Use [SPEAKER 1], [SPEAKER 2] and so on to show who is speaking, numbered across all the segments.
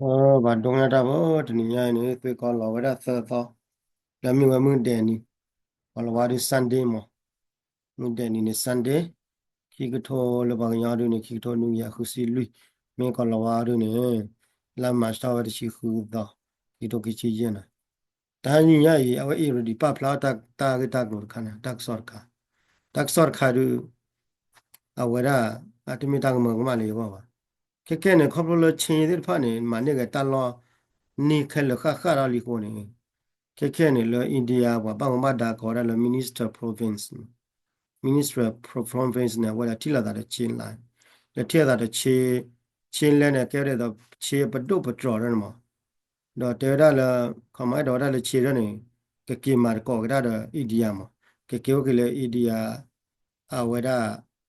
[SPEAKER 1] Ba dong na ta bo tini ya ni pe ko lo wa da sa so la mi wa mu de ni ko lo wa di Sunday mo mu de ni Sunday ki ko tho lo ba nya du ni ki tho nu ya khu si lui me ko lo wa du ni la ma sta wa di chi khu do ki to ki chi yin na ta ni ya yi a wa e ro di pa pla ta ga ta ko kha na tak sor kha du a wa da a ti mi ta ko ma le ba ba ke ne ko lo chin de pha ni ma ne ga ta lo ni khe lo kha ra li ko ni ke ne lo India ba ba ma da ko da lo minister province minister province ne wa ti la da chin la le tie da chin le ne ke de da che pa do pa tro re ma do te da la ko ma do da le che re ne ke ma ko ga da India ma ke le India a wa da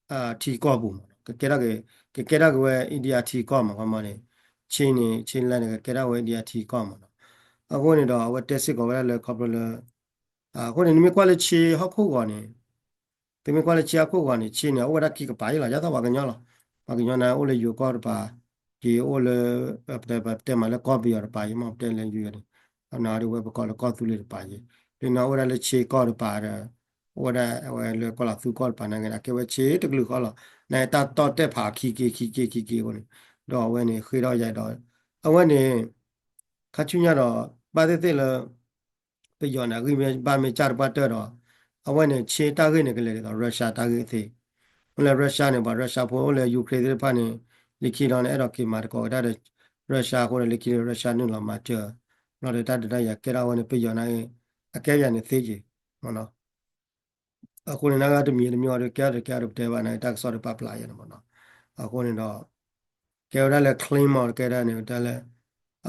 [SPEAKER 1] a ti ko bu ke da ke we India ti ko ma ma ne chin le ne ke da we India ti ko ma အခုနေတော့ဝတ်တက်စစ်ကောလည်းခေါပလအခုနေမိကွာလေချီဟခုကောနေတမိကွာလေချီအခုကောနေချီနေဝရကီကပါရလာရတော့ဘာကညောလားဘာကညောနာအိုလေယူကောပါဒီအိုလေတဲ့မလည်းကောပီရပါရမတဲ့လည်းယူရတယ်အနာရဝဘကောလကောသူလေပါရဒီနော်ဝရလေချီကောပါရဝရဝလေကောလာသူကောပါနေကအကေဝချီတကလူကောလာနေတာတော့တက်ဖာခီကိုနေတော့ဝဲနေခေတော့ရိုက်တော့အဝဲနေခချွညတော့ပါတဲ့လေไปย้อนนะคือมีบามีจารปัตเตอร์တော့အဝဲနဲ့ခြေတာခိနေကလေးတော့ရုရှားတာခိသေးဟိုလေရုရှားနဲ့ပါရုရှားဖို့ဟိုလေယူကရိန်းတွေဖာနေလိခိတော့နဲ့အဲ့တော့ကိမာတကောဒါတဲ့ရုရှားကိုလိခိရုရှားနဲ့တော့မှာတဲ့တော့တဲ့ရကဲတော့နဲ့ပြย้อนနိုင်အကဲရနေသေးကြီးဟောနော်အခုနေနာကတမီတမျိုးရကဲတော့တဲပါနိုင်တက်ဆော့ပပလာရနော်အခုနေတော့ကဲရလဲ claim ော်ကဲရနေတယ်လဲ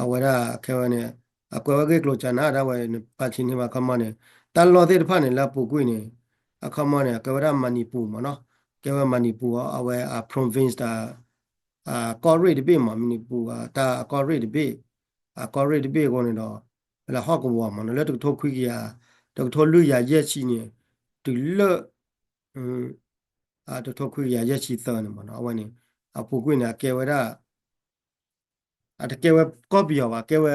[SPEAKER 1] အဝရကဲဝနေအကွယ်ဝကေကလိုချာနာဒါဝဲပါချင်းနေမှာခမနဲ့တန်လော်တဲ့ဖာနေလာပူကွေးနေအခမနဲ့ကဲဝရမနီပူမနော်ကဲဝမနီပူအဝဲအ province တာကော်ရီတပိမမနီပူတာကော်ရီတပိကော်ရီတပိကိုနေတော့လာဟော့ကောမနော်လက်တထိုးခွေးကြီးတော့ထိုးလူရရက်ချီနေတူလတထိုးခွေးရရက်ချီသနေမနော်အဝဲနေအပူကွေးနေကဲဝရအတကဲဝကော်ပီယောပါကဲဝ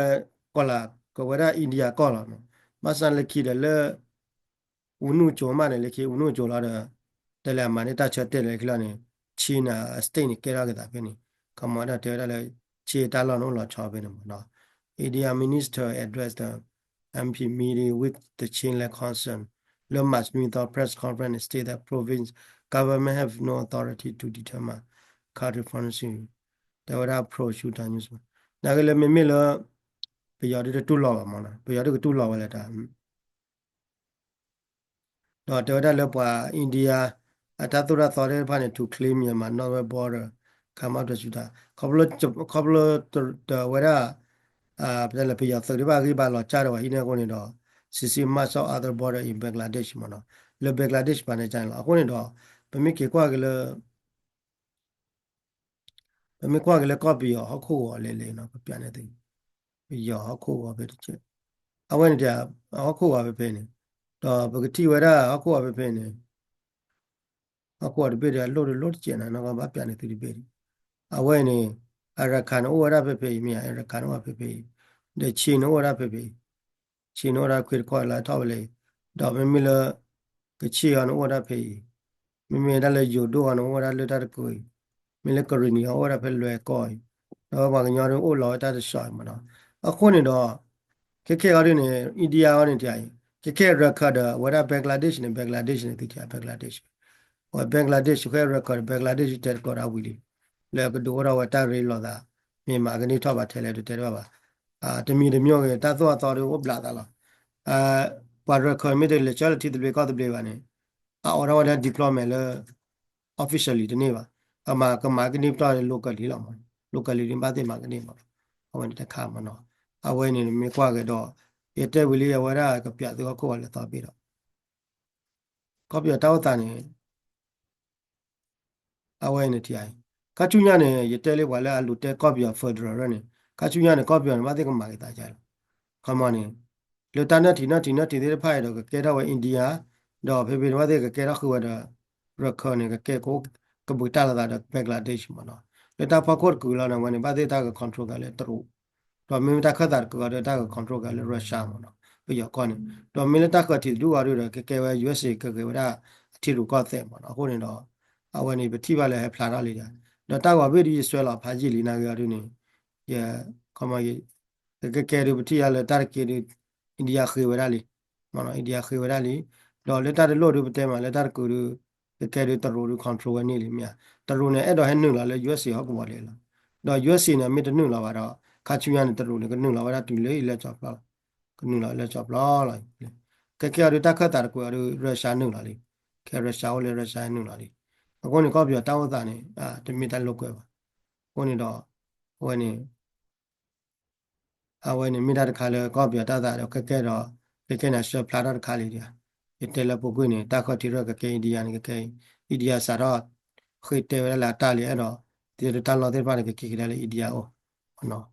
[SPEAKER 1] ကောလာကဝရအိန္ဒိယကောလာနော်မဆန်လက်ခိတယ်လေဦးနုကျော်မနဲ့လက်ခိဦးနုကျော်လာတဲ့တယ်လမနဲ့တချက်တဲ့လေခလာနေချီနာစတိတ်နေကဲရကတာပဲနေကမ္ဘာတဲ့တယ်လေချီတာလောလုံးလာချပဲနေမနော် India minister addressed the MP meeting with the Chinle concern Lomas with the press conference state that province government have no authority to determine card financing there were approach to news ဒါကလည်းမမေလို့ပြရတဲ့တူလောက်ပါမလားပြရတဲ့တူလောက်ပဲတာတော့တော်တယ်လို့ပါအိန္ဒိယအတသူရသော်ရဲဖာနေ to claim မြန်မာ northern border come out to juda ခဘလဝရပြလည်းပြရသတိပါကိပါလောချတော့ဟိနေကိုနေတော့ CC much of other border in Bangladesh မနော်လေ Bangladesh ပါနေကြတယ်အခုနေတော့ပမိကေကွာကလည်းကော့ပြီးရောအခုရောလေနော်ပြန်နေတယ်ရောအခုရောပဲတစ်ချက်အဝဲနေကြအခုရောပဲပဲနေတော့ပကတိဝရအခုရောပဲပဲနေအခုရောပဲတယ်လို့ကျင်တာနော်ဘာပြန်နေသူဒီပဲအဝဲနေအရခန်ဩဝရပဲပဲမြအရခန်ဝပဲပဲတဲ့ချီနိုဝရပဲပဲချီနိုရခွေခွာလာတော့လေတော့မမီလကချီအောင်ဝရပဲမမီဒါလေယူဒိုအောင်ဝရလက်တကိုမီလကရနီဩဝရပဲလွယ်ကောတော့ဘာကညောတော့အိုလောတတ်ရှောင်းမနော်အခုနေတော့ခေရနေအိန္ဒိယရောနေတရားခေရခါဒဝရဘင်္ဂလားဒေ့ရှ်နဲ့တိကျဘင်္ဂလားဒေ့ရှ်ဟောဘင်္ဂလားဒေ့ရှ်ခေရခါဘင်္ဂလားဒေ့ရှ်တက်ကောရာဝီလီလေကဒိုရဝတာရီလောတာမြန်မာကနေထောက်ပါထဲလဲတဲ့တော့ပါတမီတမျိုးကတသောတော်တို့ဘလာတာလားပါရခမီတဲ့လေချာတီတွေကောတဲ့ပါနေအော်ရဝတာဒီပလိုမဲလေ officially ဒီနေ့ပါကမာကနေတော့ locally လောက်မှာ locally ဒီပါတဲ့မှာကနေမှာဟောတဲ့ခါမှာနော်အဝဲနေမြေခွာကတော့ရတဲ့ဝီလီရဝရကပြသူကကိုယ်လည်းသွားပြီးတော့ကောပြတောက်တာနေအဝဲနေတရားကချူညာနေရတဲ့လေးဝါလာလူတဲ့ကောပြဖက်ဒရယ်ရနေကချူညာနေကောပြမတဲ့ကမာကတာကြတယ်ခမနေလူတန်းတီတဲ့ဖိုင်တော့ကဲတော့အိန္ဒိယတော့ဖေမတဲ့ကဲတော့ခုဝတော့ရခနေကဲကိုကဘူတာလာတဲ့ဘင်္ဂလားဒေ့ရှ်မှာနော်လက်တာဖခုတ်ကူလာနေဝင်ပါတဲ့တာက control ကလည်းတူ တော့မင်းတက်ခတ်တာကတော့တက်control ကလည်းရုရှားမှာနော်ပြီးရကောနေတော့မင်းတက်ခတ်တီလူဝါတို့ကဲပဲ USA ကဲဝဒါအထီလူကတဲ့မှာနော်အခုနေတော့အဝနေပတိပါလဲဖလာရလေတာတော့တက်ဝဘေးဒီဆွဲလာဖာကြီးလီနာကြရနေရခမကြီးကဲရပတိရလဲတက်ကေအိန္ဒိယခေဝဒါလီမနော်အိန္ဒိယခေဝဒါလီတော့လက်တက်လို့တို့ပတဲမှာလက်တက်ကူကဲရတရူ control နေလီမြတရူနေအဲ့တော့ဟဲ့နုလာလဲ USA ဟောကူပါလေလားတော့ USA နဲ့မြစ်တနုလာပါတော့ခါချူရနေတရူနေကနုလာပါတော့တူလေလက်ချပ်လာကနုလာလက်ချပ်လာလိုက်ကဲရတက်ခတ်တာကိုရရုရှားနုလာလေကဲရုရှားကိုလေရုရှားနုလာလေအခုနေကောပြတောင်းသားနေတမီတလောက်ကွယ်ပါခုနေတော့ဟိုနေအဝဲနေမိတာတခါလေကောပြတာတာတော့ကဲတော့ကဲနာရှေ့ဖလာတာတခါလေဒီတဲလပုကွနေတခတ်တီရကအိန္ဒိယနေကအိန္ဒိယစာတော့ခေတဲဝလာတာလေအဲ့တော့ဒီတန်လို့တဲ့ပါနေကလေအိန္ဒိယ哦နော်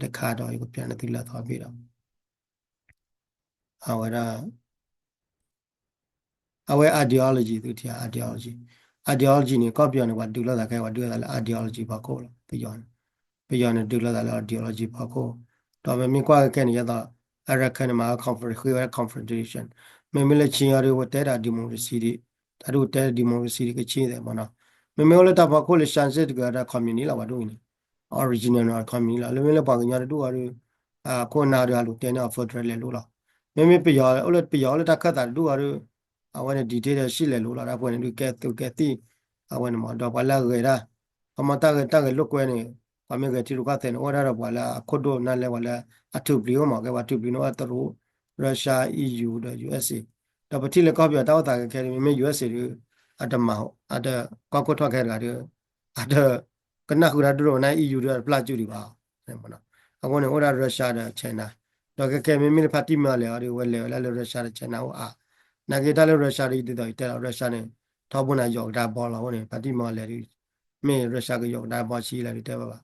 [SPEAKER 1] တခါတော့ပြန်နေတိလာသွားပြီတော့အဝဲအဝဲ ideology သူတရား ideology နေကောပြနေကဒူလာတာခဲကဒူလာ ideology ပါကိုလို့ပြောနေဒူလာတာ ideology ပါကိုတော့မင်းကွာခဲနေရတော့အရခန်မှာ confrontation မင်းမလည်းချင်းရဝတဲတာဒီမိုကရေစီတွေဒါတို့တဲဒီမိုကရေစီတွေကချင်းတယ်မနော်မင်းလည်းတော့ပါကိုလေရှန်စစ်ကတာ community လာပါတို့နေ original community လာလည်းလည်းပါကညာတို့ကိုနာရလို့တဲနာ federal လေလို့လားမင်းပြရအဲ့လိုပြရလည်းတခတ်တာတို့အဝဲဒီတေးရှိလေလို့လာတာပွင့်နေကဲသူကဲတိအဝဲမှာတော့ဘာလာရေရာအမတာကလုတ်ကွဲနေဘာမြဲကတိလူကတဲ့ဩရာတော့ဘာလာခုဒိုနာလဲဘာလာအထုပလီယောမှာကဘာထုပလီနောအတရူရုရှား EU တဲ့ USA တော့ပတိလေကောပြတောက်တာခဲမြဲ USA အတမအတကောက်ထွက်ခဲတာအတကနခုရာတို့နိုင် EU တဲ့ပလကျူဒီပါမနော်အခုနေဩရာရုရှားတဲ့ချိုင်နာတော့ကဲမြဲဖတ်တိမလဲအော်ဝဲလဲရုရှားတဲ့ချိုင်နာဟိုနာဂီတာလည်းရုရှားတွေတည်တယ်ရုရှားနဲ့ထောက်ပံ့နိုင်ရောက်တာပေါ်လာဝင်ပါတိမော်လည်းမင်းရုရှားကရောက်တာပေါ်ရှိလာတယ်တဲ့ပါ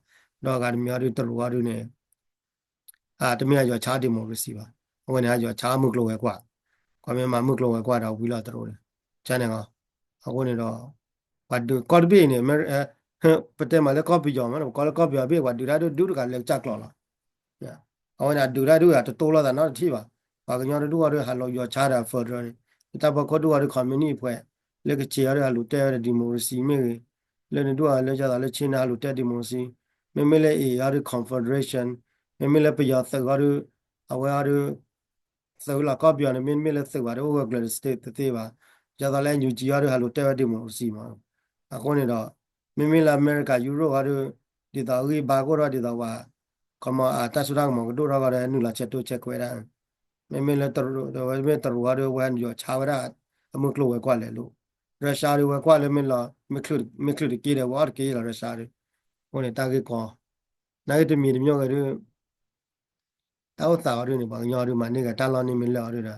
[SPEAKER 1] တော့ကမြော်တွေတလူဝါတွေနဲ့တမရကျော်ချားဒီမိုကရေစီပါဝင်နေကျော်ချားမှုကလောဝဲကွာကွာမြမမှုကလောဝဲကွာတော့ဝီလာတို့တယ်ချမ်းနေကောအခုနေတော့ဘာဒူကော်ပီနေမပတဲမလည်းကော်ပီကြောင်းမလို့ကော်ပီပြေကွာဒူရာဒူကလည်းကြက်လော်လာအော်နာဒူရာဒူရတိုးလာတာနော်ထိပါဘာကညော်တို့ဟာလောရောချားတာဖော်ဒရတဘကောတို့ရကွန်မြူနီဖွဲ့လက်ကချေရလူတဲရဒီမိုကရေစီမေလည်းတို့ကလည်းကြတာလည်းချင်းနာလူတဲဒီမိုကရေစီမလည်းအေရ confederation မလည်းပြရသကရအဝဲရသလာကပြနေမလည်းသပါတော့ဝက်ကလစတေးတေးပါကြတာလည်းညူဂျီရလူတဲဒီမိုကရေစီမှာအခုနေတော့လည်းအမေရိကယူရိုရဒီတော်ကြီးဘာကိုရဒီတော်ပါကမတဆူရမတို့ရကလည်းနူလာချက်တို့ချက်ခွဲတာမလည်းတရတော့ဝဲတရဝါရဝမ်းရောချာဝရအမှုကလောဝဲကွာလေလို့ရုရှားတွေဝဲကွာလေမလားမကလုကေတယ်ဝါကေရရုရှားတွေဟိုနေတာကေကောနိုင်တမီတမျိုးကတွေတောက်တာတွေနေပါညော်တွေမှာနေကတလောနေမလော်တွေတာ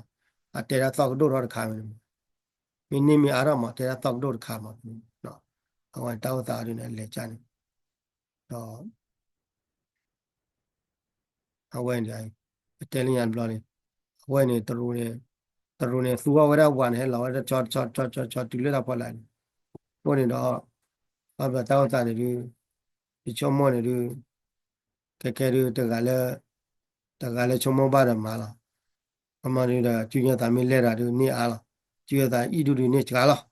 [SPEAKER 1] အတေရသောက်တို့တော့ခါမယ်မင်းနေမအားတော့မတေရသောက်တို့ခါမှာနော်အဝတောက်တာတွေနဲ့လေချနေတော့အဝဲနေတယ်လျန်ဘလော်နေအဝဲနေတရူနေသူဝရဝန်ဟဲလောချောတူလက်တော့ပေါ်လာဟိုနေတော့ဘာတောက်တာတွေဒီချုံမောနေတွေကဲတွေတကလည်းချုံမောပါရမှာလားအမရီတာကျူရတာမင်းလဲတာတွေနေအားလားကျူရတာဤတူတွေနေကြလား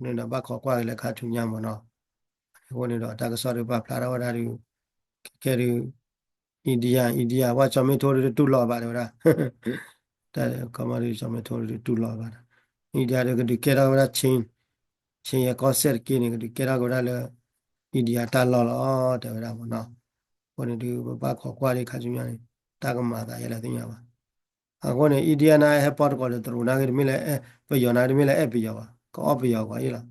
[SPEAKER 1] နေတော့ဘာခေါ်ကွာလည်းခါထူညာမနော်ဟိုနေတော့တာကစောတွေပါဖလာရဝတာတွေကဲတွေအိန္ဒိယဝါချမေထိုးတွေတူလောပါတယ်ဗျာတဲ့ကမရီချမေထိုးတွေတူလောပါတယ်အိန္ဒိယတွေကဒီကဲရဝတာချင်းရကောဆက်ကိနေဒီကဲရဝတာလည်းအိန္ဒိယတာလောတဲ့ဗျာမနော်ဟိုနေဒီဘာခေါ်ကွာတွေခါချူညာတာကမာတာရလည်းသိညာပါအခုနေအိန္ဒိယနာဟက်ပေါ်ကောတရူနာကမင်းလည်းပယောနာမင်းလည်းပယောပါကောပယောပါဟဲ့လား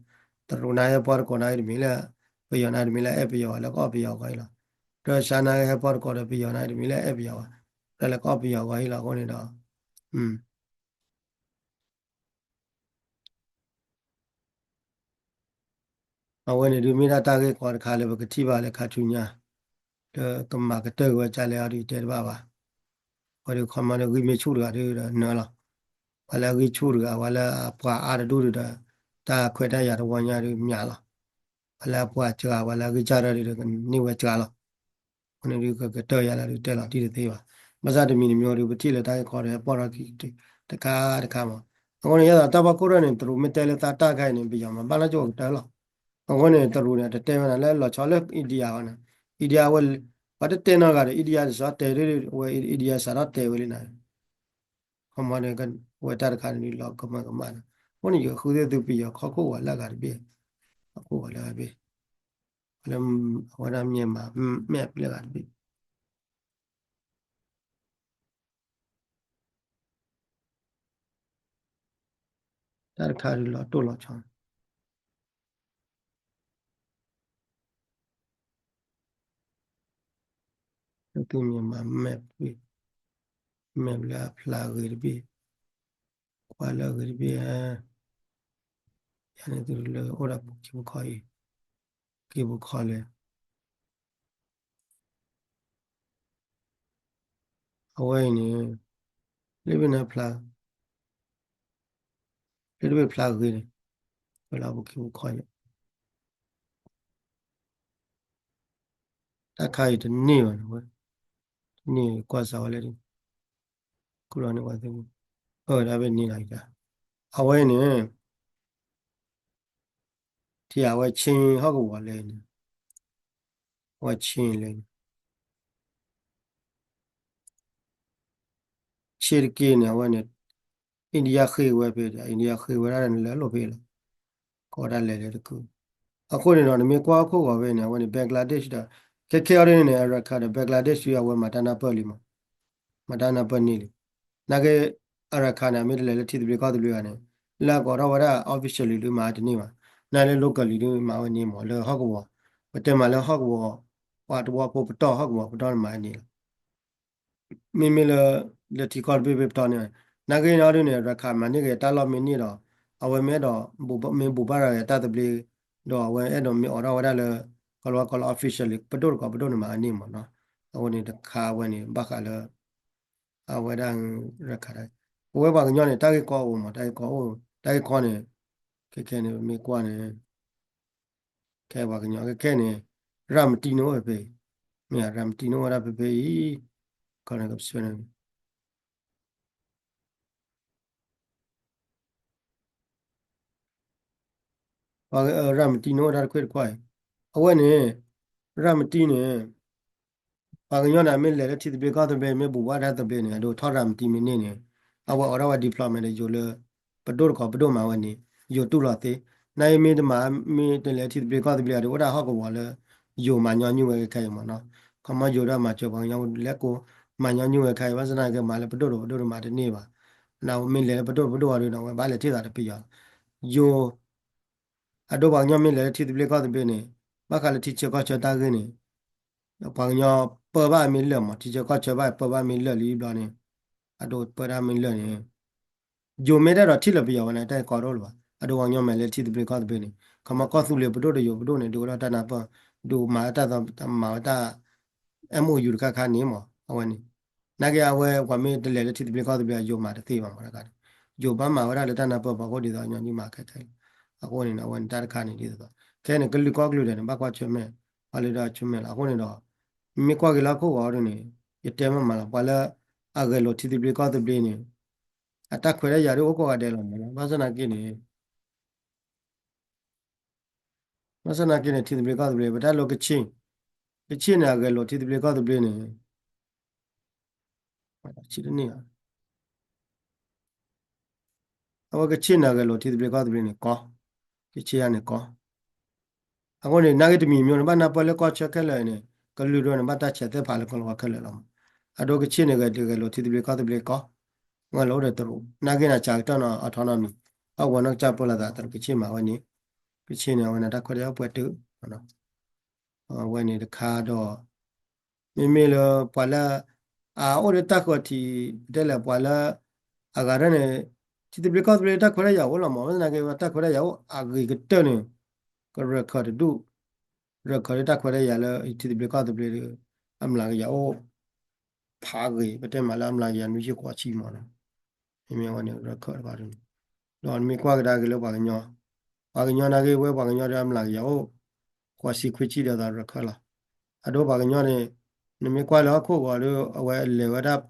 [SPEAKER 1] တရူနာဟက်ပေါ်ကောနာမင်းလည်းပယောနာမင်းလည်းပယောလည်းကောပယောပါဟဲ့လားတော့ရှာနာဟက်ပေါ်ကောပယောနာမင်းလည်းပယောပါလည်းကောပယောပါဟဲ့လားကိုနေတော့အဝဲနေဒီမိနာတာကေကောတခါလည်းကတိပါလည်းခါထူညာကမကတဲ့ဝကြလေအရီတဲ့ပါဘာဟိုဒီခမနဂိမေချူရတဲ့နော်လားဝလာဂိချူရဝလာပွာအာရဒူရတာခွဲတရရဝညာရမြလားဝလာပွာကြာဝလာဂိကြရတဲ့နေဝကြာလား ne ri ka ta ya la ri te la ti de te ba ma sa de mi ni myo ri ba ti le ta ko de pa ra ki ta ka ma ko ne ya ta ba ko ne tru me te le ta kai ne bi ya ma ba la jo ta la ko ne tru ne te na le lo cha le India na India wel ba te na ga de India sa te ri we India sa ra te we le na ko ma ne kan we ta ka ni lo ko ma na ko ne yo khu de tu bi ya ko wa la ga bi ko wa la bi le wa na mi ma me le ga bi ta ka ri lo to lo cha tu mi ma me bi me la pla ga bi kwa la ga bi ya ne tu le ora ki bu kha yi ki bu kha le awe ni le bi na pla le bi pla ga ni wala bu ki bu kha yi ta ka yi de ni wa ni kwa sa wa le ni ku lo ni wa de da be ni la ya awe ni ti ya wa chin ha ko wa le ni wa chin le chir ki ni wa ni India khi wa be da India khi wa ra ni le lo be la ko da le le ku အခုနေတော့မြေကွာခုပါပဲနေဝင်ဘင်္ဂလားဒေ့ရှ်တာခဲခဲရင်းနေရခါတဲ့ဘင်္ဂလားဒေ့ရှ်ရဝဲမှာတနာပတ်လီမှာမတနာပတ်နေလေနာကေအရခါနာမြေလေတိတိကောက်တူရနေလာကောရဝရ officially လူမှာဒီနေ့မှာနာလေ locally လူမှာဝင်နေမှာလေဟောက်ကောဘတဲမှာလေဟောက်ကောဟွာတော့ပို့တော့ဟောက်ကောပတော်မှာနေမိမိလေလက်တီကောဘေတော်နေနာကေနာရနေရခါမှာနေကေတာလောမင်းနေတော့အဝဲမဲတော့ဘူပါရတာတပလီတော့ဝဲအဲ့တော့မြေအော်တော့ဝရလေကလော officially ပဒုကပဒုနမှာအနေမနော်အဝနေတခါဝဲနေဘခလာအဝဲဒန်ရခါရဝဲပါကညနေတိုက်ကောဦးမတိုက်ကောဦးတိုက်ခေါနေခဲနေမြေကွာနေခဲပါကညခဲနေရမ်တီနိုပဲမြေရမ်တီနိုရပဲခေါနေကဆွေနေပါရမ်တီနိုရခွေခွိုင်အဝဲနေရမ်တီနေပါကညနာမဲလေတိတိကောတဲ့ပဲမဲဘူဝါရတဲ့ပဲနေတော့ထော်ရမ်တီမီနေနေအဝအော်ရဝဒီပလော့မဲလေယိုလေပဒုကပဒုမှာဝနေယိုတူလာတဲ့နိုင်မီတမမီတလေတိတိကောတဲ့ပဲတော့ဒါဟောက်ကောလေယိုမညညွဲခဲမနော်ခမယိုရမှာချောပေါင်းရောက်လက်ကိုမညညွဲခဲဝစနာကမှာလေပဒုမှာတနေ့ပါနောက်မင်းလေပဒုရတော့ဘာလေထိတာတပြရယိုအတော့ဘာညမင်းလေတိတိကောတဲ့ပဲနေဘာကလေတိချေကောချတာကင်းနေဘာညပဘာမီလမတိချကောချဘာပဘာမီလလီဘလာနေအတော့ပရာမီလနေဂျိုမဲတော့ထိလပြရဝနဲ့တဲ့ကော်တော့လို့အတော့ညမဲလေတိတိကောတဲ့ပဲနေခမကောသူလေပဒုရယိုပဒုနေဒိုရတနာပဒိုမာတာမာတာ MOU ကခါနေမအဝနေနာကြအဝဲကွာမေတလေတိတိကောတဲ့ပဲယိုမာတဲ့သေးပါမလားကဂျိုဘာမာဝရလေတနာပပကိုဒီတော့ညညမာခက်တယ်အခုနေတော့ဝန်တာခါနေဒီတော့ခဲနေကလူကောကလူတယ်ဘာကွာချမဲဘာလေတော့ချမဲလားအခုနေတော့မြေကွာကလာကိုဝါရနေရတဲမမလားဘာလဲအကလောတိတိကောတဲ့ပဲနေအတက်ခွဲရရတော့ကိုကတဲ့လို့မလားဘာစနာကိနေဘာစနာကိနေတိတိကောတဲ့ပဲဘာလို့ကချင်းနာကလောတိတိကောတဲ့ပဲနေချီနေအဝကချင်းနာကလောတိတိကောတဲ့ပဲနေကောကချီရနေကောအခုနေနာဂတမီမျိုးဘာနာပလဲကောချက်ခဲလဲနေကလူတော့ဘာတချက်တဲ့ဖာလဲကောခက်လဲလောအတော့ကချင်းနေကတကယ်လို့တိတိကောတဲ့ပဲကောငါလို့တဲ့တော့နာကိနာချာတော့အထောနမီအဝနကချပလာတာတကချင်းမှာဝနေကချင်းနေဝနတခွရပွက်တူနော်ဝနေတခါတော့မိမိလပွာလာအိုရတက်ခွတီတဲ့လေပွာလာအဂရနေတိတိကောတဲ့တက်ခွရရဝလာမောနာကေတက်ခွရရအဂိကတနေကရခတ်ဒူရခတ်တက်ခွရရလေတိတိကောတဲ့အမလာရအိုဖာဂိပတဲ့မလာမလာရနုရှိကွာချီမောနော်မိမိဝနေရခတ်ပါတယ်တော့မိကွာကဒါကလေးပါကညောနာကေဝဲပါကညောရမလာရအိုကွာစီခွချီရတာရခတ်လာအတော့ပါကညောနေ你们过了过我都我来我的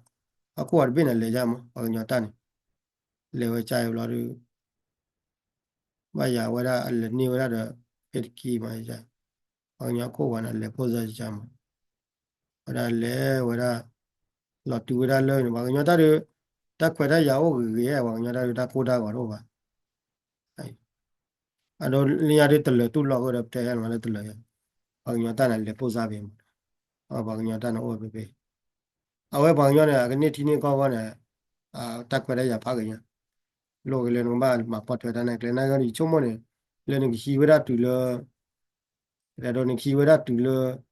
[SPEAKER 1] 啊过的变了来着嘛，我讲单来我家有了都我呀我的你我的别的嘛一下，我讲过完了来过这一下嘛，我的来我的老丢我的来我讲他都他快点要我个月我讲他都他过他个了吧，哎，啊都你家的得了都老个的这样嘛的得了呀，我讲他那来过啥边，我讲他那我别别，啊我讲呢个你天天搞我呢啊他快点要拍个呀。lo le no ba ma pot ta na kle na ga ni chomo ne le ni ki wera tu lo le do ni ki wera tu lo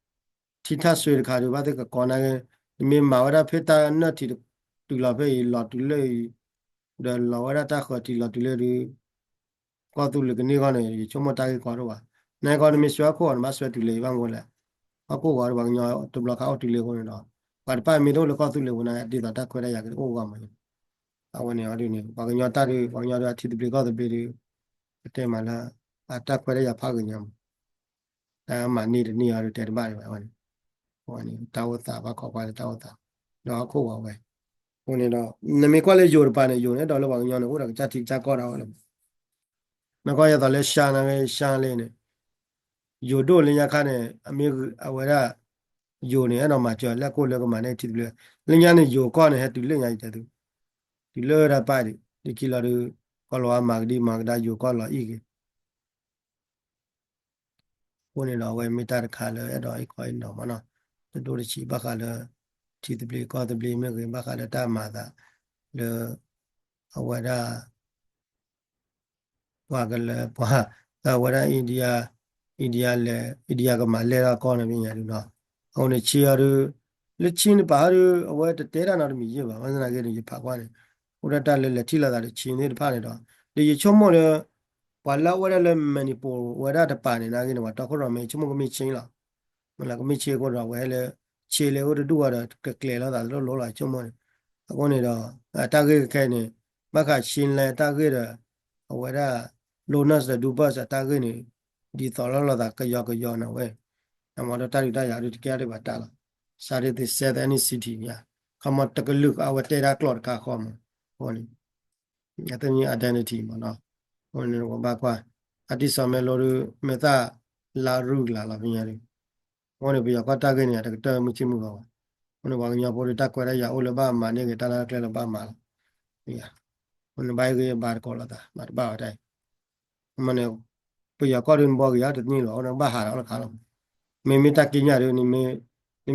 [SPEAKER 1] thi tha swe kha do ba de ko na ge me ma wera phe ta na thi tu la be lo tu le de lo wera ta kho ti lo tu le ri ko tu le ni ga ne chomo ta ge ko ro ba na ko ni me swa ko ma swa tu le ba ngo le a ko ga ba nya tu la ka tu le ko ne do ba pa me do le ko tu le ko na di ta ta ko ra ya ge ko ga ma a wo ne a ri ne ba nya ta ri ba nya da thi tu le ko tu be ri တဲ့မှာလားအတက်ခွဲရဖာကညံအဲမှာနေရတဲ့ဘာပဲဟောဟောနေတာဝတာဘာခေါ်ပါလဲတာဝတာတော့ခုပါပဲဟိုနေတော့နမေကွက်လေးယိုပါနေယိုနေတော့လောပါညောင်းနေဟိုတော့ကြတိကြကောတာဟောလို့မကောရတော့လဲရှာနေရှာလေးနေယိုတို့လင်းရခါနေအမေအဝရယိုနေအဲ့တော့မှကြော်လက်ကိုလက်ကမှနေတိတယ်လင်းရနေယိုကောနေဟဲ့တူလင်းရတဲ့သူဒီလောရပါဒီကီလာရကောလောမာဂဒီမာဂဒါယိုကောလောဤကေဟိုနေတော့ဝဲမီတာခါလဲအဲ့တော့အိခွိုင်းတော့မနော်တို့ချီဘခါလဲတီတပလီကောတပလီမြေကဘခါလဲတာမာတာလေအဝရပွားကလေးပွားဝရအိန္ဒိယလေအိန္ဒိယကမလဲကောနေပြီရလို့နော်ဟိုနေချီရလက်ချင်းပါရအဝဲတဲရနာမီရပါဝန္ဒနာကေရဖာကွာနေဟိုရတလဲလက်ထီလာတာချင်းနေတဖာနေတော့ဒီချုံမောလေဝါလာဝရလဲမနီပိုဝရတပါနေနာကေနော်တော့ခေါ်ရမေချုံမကမချင်းလာမလားကမချေကိုတော့ဝဲလဲချေလေဟိုတူကတော့ကလေလာတာလောလာချုံမောနေအခုနေတော့တာကေခဲနေမခချင်းလဲတာကေရဝရLonas da dubas atagini di tolala da kayo na we amada tari da ya ri kya ba ta la sari the said any city ya come on take a look our data cloud ka khom honi atani identity ma no honi ko ba kwa ati same lo ru meta la ru la pinya ri honi bi ya ka ta ge ni ta ta mu chi mu ba honi ba nya bo ri ta kwa ya o le ba ma ne ge ta la kle la ba ma la ya honi ba ge ba ko la da ba dai မနေ့ပြရကောရင်ဘောကရတဲ့နီလောနဘာဟာရခါလောမေမေတကိညာရနေ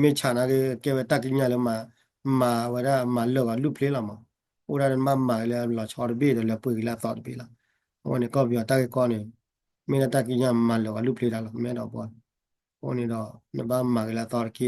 [SPEAKER 1] မေချာနာကေဝတကိညာလမာဝရမလောကလူဖလေလာမဥရမမလဲလာချော်ဘေးလဲပွေလာတော့ဘေးလာဟိုနေကောပြတကေကောနေမေတကိညာမလောကလူဖလေလာလို့မဲတော့ဘောဟိုနေတော့နဘာမလာတော့ကေ